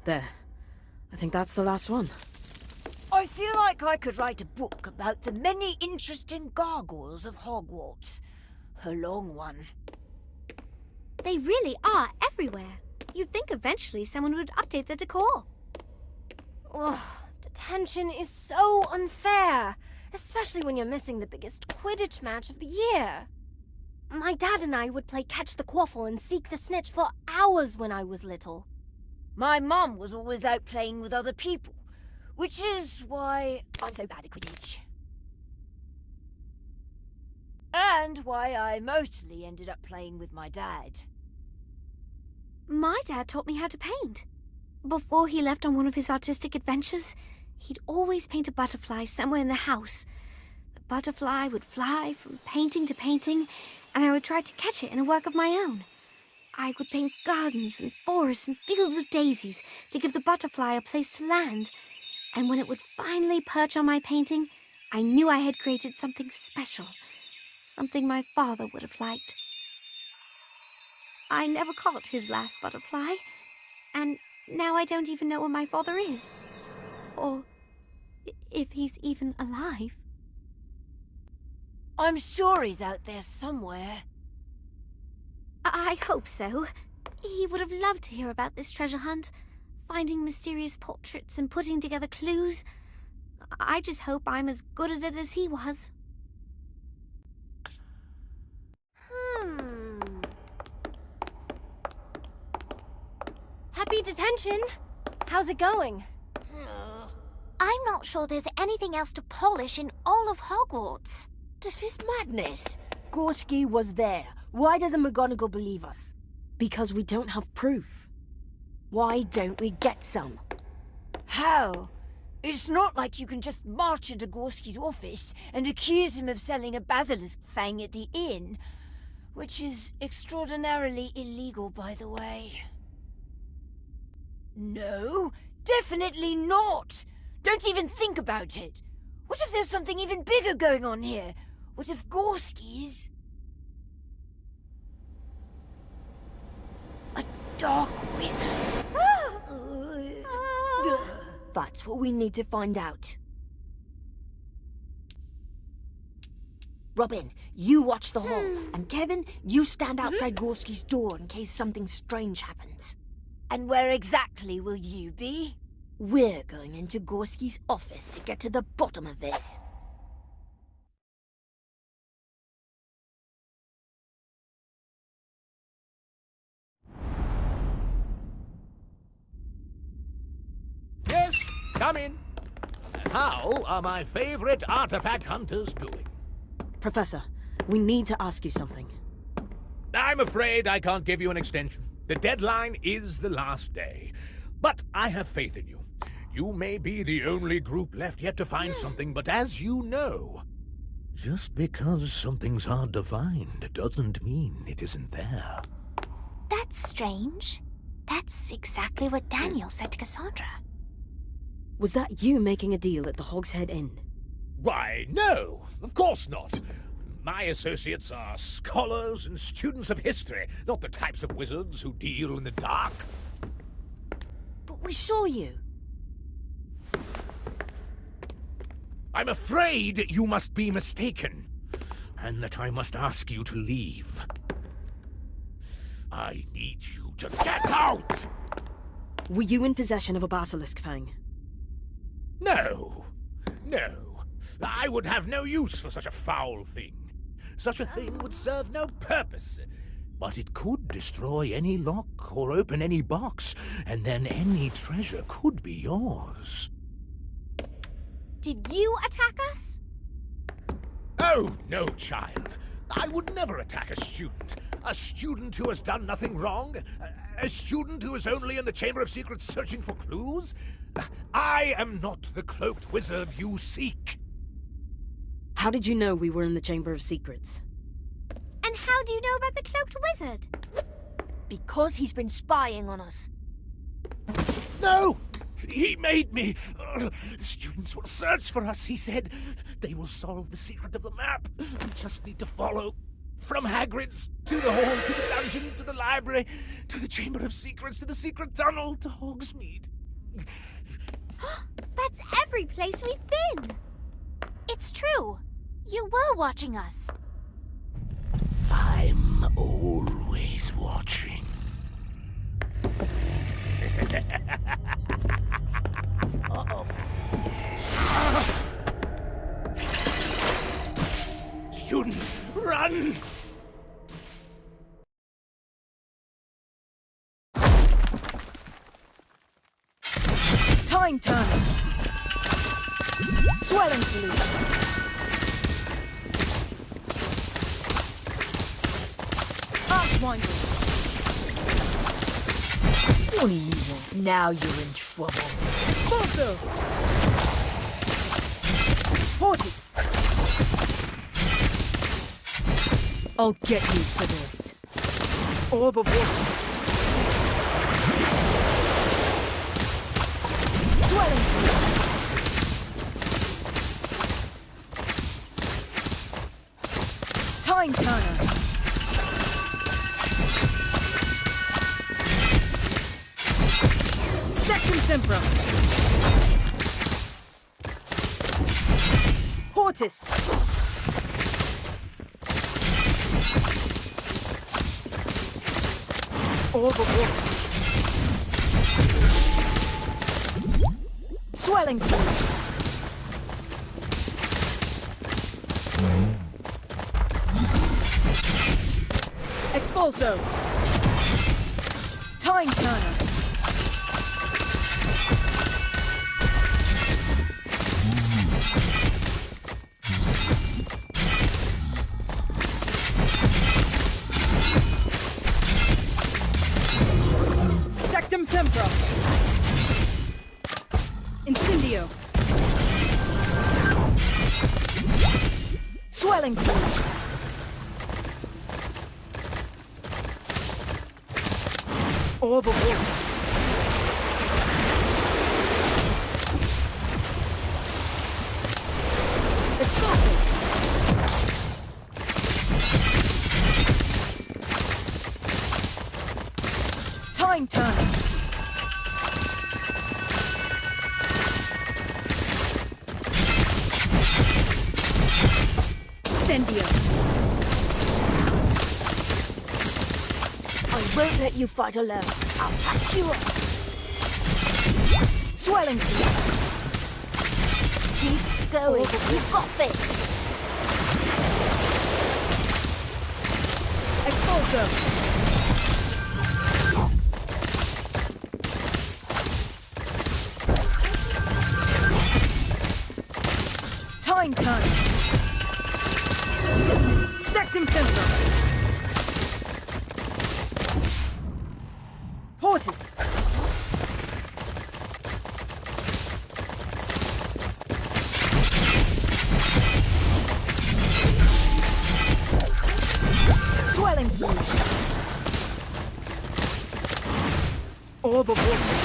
There. I think that's the last one. I feel like I could write a book about the many interesting gargoyles of Hogwarts. A long one. They really are everywhere. You'd think eventually someone would update the decor. Ugh, detention is so unfair, especially when you're missing the biggest Quidditch match of the year. My dad and I would play catch the quaffle and seek the snitch for hours when I was little. My mum was always out playing with other people, which is why I'm so bad at Quidditch. And why I mostly ended up playing with my dad. My dad taught me how to paint. Before he left on one of his artistic adventures, he'd always paint a butterfly somewhere in the house. The butterfly would fly from painting to painting, and I would try to catch it in a work of my own. I would paint gardens and forests and fields of daisies to give the butterfly a place to land. And when it would finally perch on my painting, I knew I had created something special, something my father would have liked. I never caught his last butterfly, and now I don't even know where my father is, or if he's even alive. I'm sure he's out there somewhere. I hope so. He would have loved to hear about this treasure hunt, finding mysterious portraits and putting together clues. I just hope I'm as good at it as he was. Happy detention! How's it going? I'm not sure there's anything else to polish in all of Hogwarts. This is madness. Gorski was there. Why doesn't McGonagall believe us? Because we don't have proof. Why don't we get some? How? It's not like you can just march into Gorski's office and accuse him of selling a basilisk fang at the inn, which is extraordinarily illegal, by the way. No, definitely not. Don't even think about it. What if there's something even bigger going on here? What if Gorski's a dark wizard? That's what we need to find out. Robin, you watch the hall, and Kevin, you stand outside Gorski's door in case something strange happens. And where exactly will you be? We're going into Gorski's office to get to the bottom of this. Yes, come in. How are my favorite artifact hunters doing? Professor, we need to ask you something. I'm afraid I can't give you an extension. The deadline is the last day. But I have faith in you. You may be the only group left yet to find something, but as you know, just because something's hard to find doesn't mean it isn't there. That's strange. That's exactly what Daniel said to Cassandra. Was that you making a deal at the Hog's Head Inn? Why, no, of course not. My associates are scholars and students of history, not the types of wizards who deal in the dark. But we saw you. I'm afraid you must be mistaken, and that I must ask you to leave. I need you to get out! Were you in possession of a basilisk fang? No. I would have no use for such a foul thing. Such a thing would serve no purpose. But it could destroy any lock or open any box, and then any treasure could be yours. Did you attack us? Oh, no, child. I would never attack a student. A student who has done nothing wrong? A student who is only in the Chamber of Secrets searching for clues? I am not the cloaked wizard you seek. How did you know we were in the Chamber of Secrets? And how do you know about the cloaked wizard? Because he's been spying on us. No! He made me. Students will search for us, he said. They will solve the secret of the map. We just need to follow. From Hagrid's, to the hall, to the dungeon, to the library, to the Chamber of Secrets, to the secret tunnel, to Hogsmeade. That's every place we've been. It's true. You were watching us. I'm always watching. Uh-oh. Students, run! Time turner. Swelling solution. Archwinder. What do you want? Now you're in trouble. Expulso. Portis. I'll get you for this. Orb of water. Swelling solution. Time turner. Sectum Sempra. Portis. Orb of water. Swelling solution. Expulso. Time turner. Sectum Sempra. Incendio. Swelling solution. Orb of water. Expulsive. Time turner. Incendio. I won't let you fight alone. I'll patch you up. Swelling solution. Keep going. You've got this. Expulso. Time turner. Sectum Sempra. Portis. Swelling solution. Orb of water.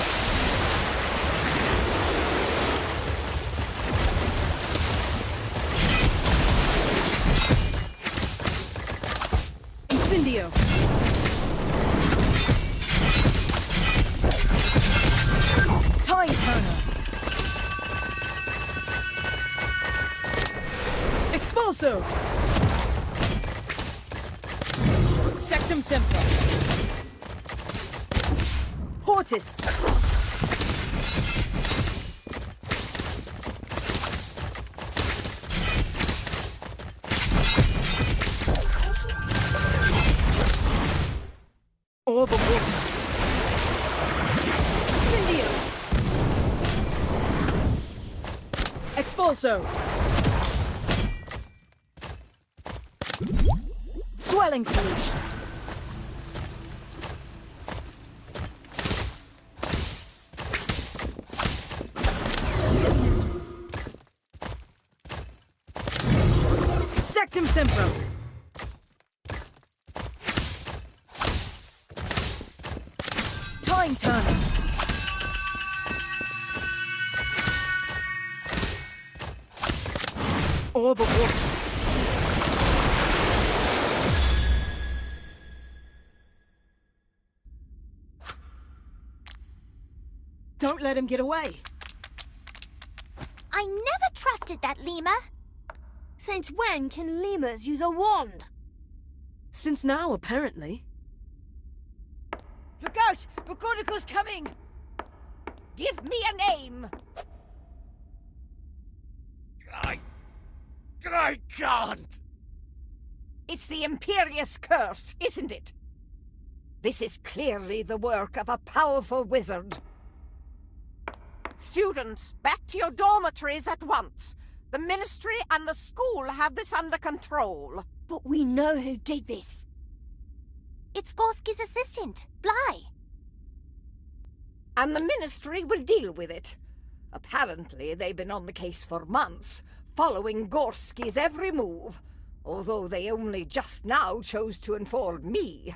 Incendio. Time turner. Expulso. Sectum Sempra. Portis. Orb of water. Incendio. Expulso. Swelling solution. Sectum Sempra. Time turner. Orb of water. Don't let him get away. I never trusted that lemur. Since when can lemurs use a wand? Since now, apparently. Look out! Bocodico's coming! Give me a name! I can't! It's the Imperious Curse, isn't it? This is clearly the work of a powerful wizard. Students, back to your dormitories at once. The Ministry and the school have this under control. But we know who did this. It's Gorski's assistant, Bly. And the Ministry will deal with it. Apparently, they've been on the case for months, following Gorski's every move. Although they only just now chose to inform me.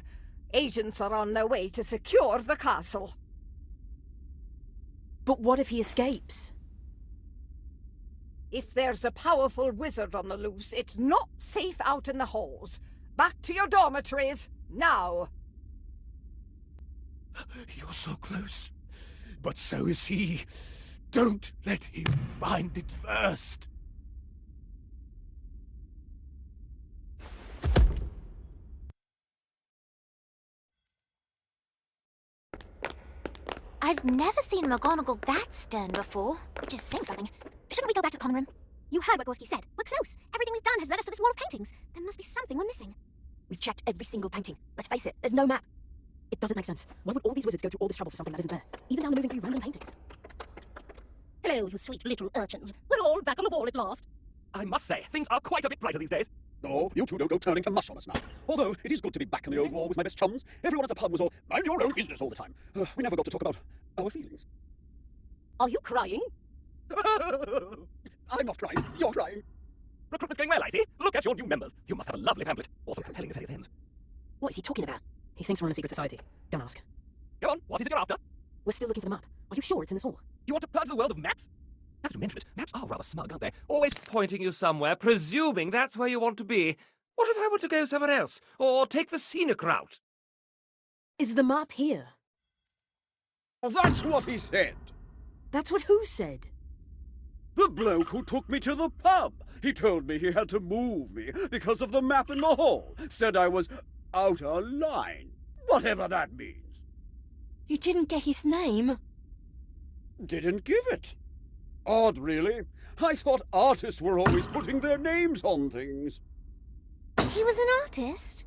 Agents are on their way to secure the castle. But what if he escapes? If there's a powerful wizard on the loose, it's not safe out in the halls. Back to your dormitories, now! You're so close. But so is he. Don't let him find it first. I've never seen McGonagall that stern before, which is saying something. Shouldn't we go back to the common room? You heard what Gorski said. We're close. Everything we've done has led us to this wall of paintings. There must be something we're missing. We've checked every single painting. Let's face it, there's no map. It doesn't make sense. Why would all these wizards go through all this trouble for something that isn't there? Even down to moving through random paintings. Hello, you sweet little urchins. We're all back on the wall at last. I must say, things are quite a bit brighter these days. Oh, you two don't go turning to mush on us now. Although, it is good to be back in the old war with my best chums. Everyone at the pub was all, mind your own business all the time. We never got to talk about our feelings. Are you crying? I'm not crying. You're crying. Recruitment's going well, I see. Look at your new members. You must have a lovely pamphlet. Or some compelling affairs ends. What is he talking about? He thinks we're in a secret society. Don't ask. Go on, what is it you're after? We're still looking for the map. Are you sure it's in this hall? You want to purge the world of maps? Now that you mention it, maps are rather smug, aren't they? Always pointing you somewhere, presuming that's where you want to be. What if I were to go somewhere else? Or take the scenic route? Is the map here? That's what he said. That's what who said? The bloke who took me to the pub. He told me he had to move me because of the map in the hall. Said I was out of line. Whatever that means. You didn't get his name? Didn't give it. Odd, really. I thought artists were always putting their names on things. He was an artist?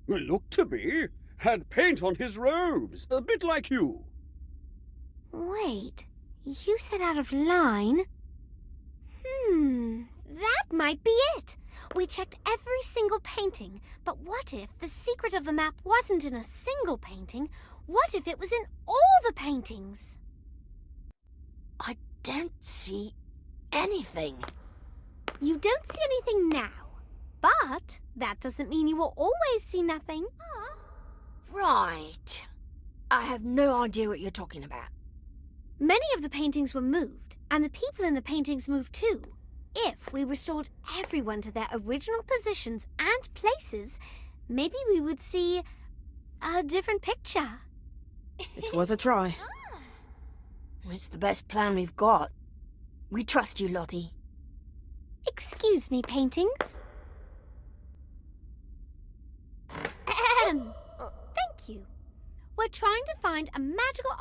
Looked to be. Had paint on his robes. A bit like you. Wait, you said out of line? That might be it. We checked every single painting, but what if the secret of the map wasn't in a single painting? What if it was in all the paintings? I don't see anything. You don't see anything now, but that doesn't mean you will always see nothing. Right. I have no idea what you're talking about. Many of the paintings were moved, and the people in the paintings moved too. If we restored everyone to their original positions and places, maybe we would see a different picture. It's worth a try. It's the best plan we've got. We trust you, Lottie. Excuse me, paintings. Thank you. We're trying to find a magical